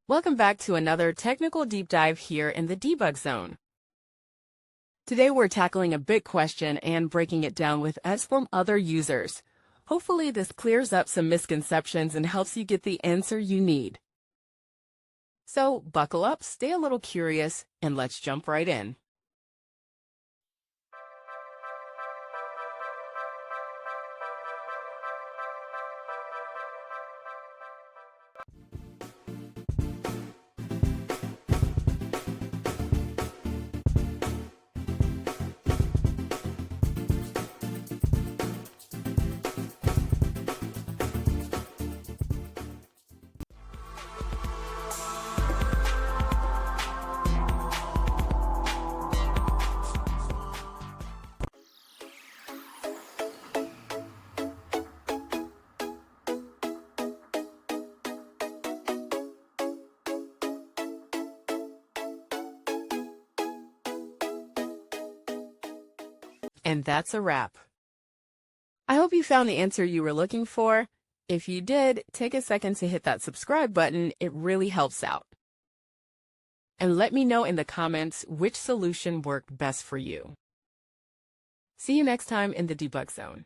Welcome back to another technical deep dive here in the debug zone. Today we're tackling a big question and breaking it down with us from other users. Hopefully this clears up some misconceptions and helps you get the answer you need. So buckle up, stay a little curious, and let's jump right in. And that's a wrap. I hope you found the answer you were looking for. If you did, take a second to hit that subscribe button. It really helps out. And let me know in the comments which solution worked best for you. See you next time in the debug zone.